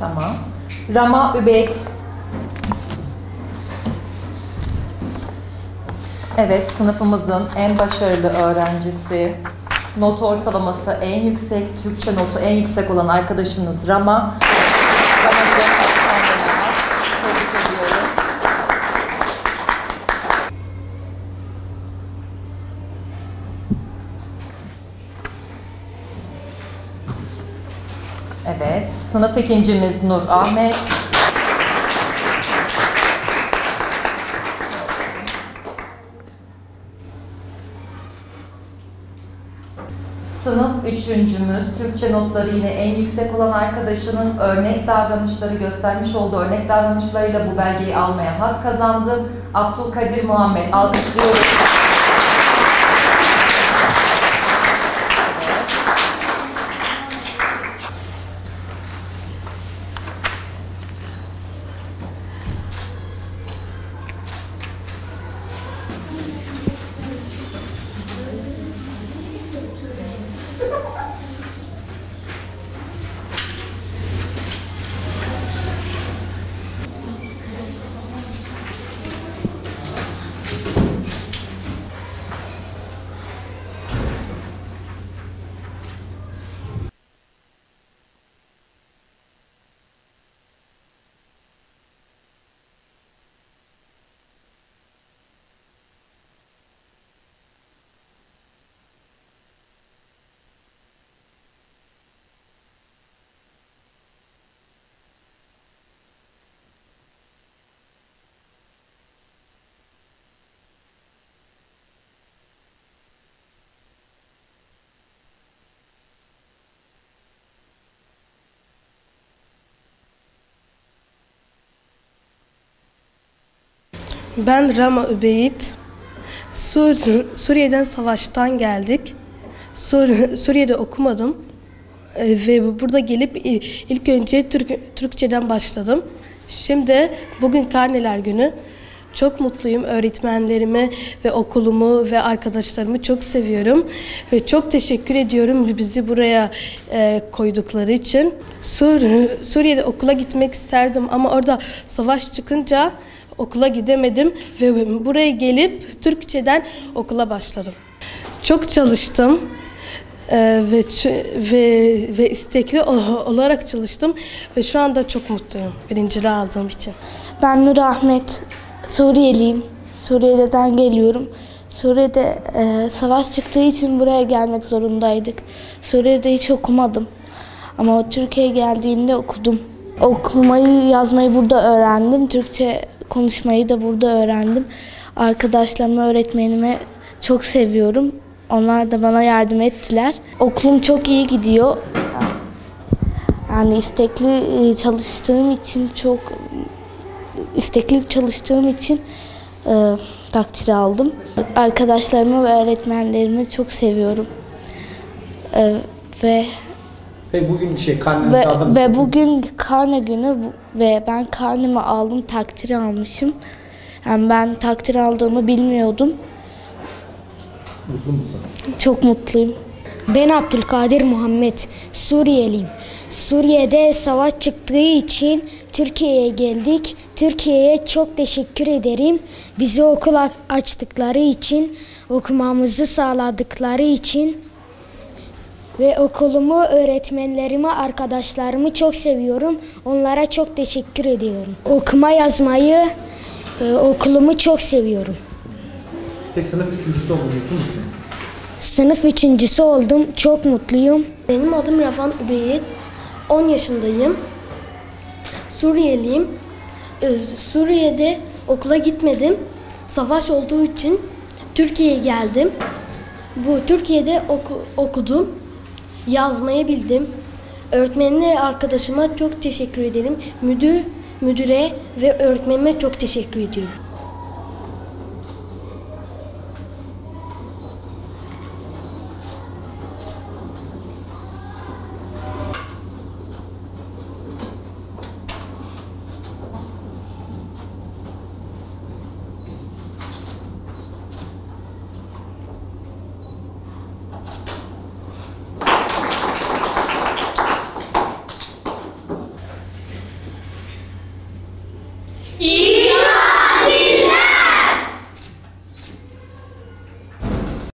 Tamam. Rama Übeyt. Evet, sınıfımızın en başarılı öğrencisi. Not ortalaması en yüksek, Türkçe notu en yüksek olan arkadaşınız Rama. Rama'cığım, tebrik ediyorum. Evet, sınıf ikincimiz Nur Ahmet. Sınıf üçüncümüz, Türkçe notları yine en yüksek olan arkadaşınız örnek davranışları göstermiş olduğu örnek davranışlarıyla bu belgeyi almaya hak kazandı. Abdülkadir Muhammed, alkışlıyoruz. Ben Rama Übeyt. Suriye'den savaştan geldik. Suriye'de okumadım. Ve burada gelip ilk önce Türkçeden başladım. Şimdi bugün karneler günü. Çok mutluyum. Öğretmenlerimi ve okulumu ve arkadaşlarımı çok seviyorum. Ve çok teşekkür ediyorum bizi buraya koydukları için. Suriye'de okula gitmek isterdim ama orada savaş çıkınca okula gidemedim ve buraya gelip Türkçeden okula başladım. Çok çalıştım ve istekli olarak çalıştım ve şu anda çok mutluyum birinciliği aldığım için. Ben Nur Ahmet, Suriyeliyim. Suriye'den geliyorum. Suriye'de savaş çıktığı için buraya gelmek zorundaydık. Suriye'de hiç okumadım ama Türkiye'ye geldiğimde okudum. Okumayı, yazmayı burada öğrendim. Türkçe konuşmayı da burada öğrendim. Arkadaşlarımı, öğretmenimi çok seviyorum. Onlar da bana yardım ettiler. Okulum çok iyi gidiyor. Yani istekli çalıştığım için takdir aldım. Arkadaşlarımı ve öğretmenlerimi çok seviyorum. Ve bugün karnenizi aldınız. Ve bugün karne günü ve ben karnemi aldım, takdir almışım. Yani ben takdir aldığımı bilmiyordum. Mutlu musun? Çok mutluyum. Ben Abdülkadir Muhammed, Suriyeliyim. Suriye'de savaş çıktığı için Türkiye'ye geldik. Türkiye'ye çok teşekkür ederim. Bizi okul açtıkları için, okumamızı sağladıkları için ve okulumu, öğretmenlerimi, arkadaşlarımı çok seviyorum. Onlara çok teşekkür ediyorum. Okuma yazmayı, okulumu çok seviyorum. Ve sınıf üçüncüsü oldun, mutlu musun? Sınıf üçüncüsü oldum, çok mutluyum. Benim adım Rafan Übeyit, 10 yaşındayım. Suriyeliyim. Suriye'de okula gitmedim. Savaş olduğu için Türkiye'ye geldim. Türkiye'de okudum. Yazmayı bildim. Öğretmenine, arkadaşıma çok teşekkür ederim. Müdüre ve öğretmenime çok teşekkür ediyorum.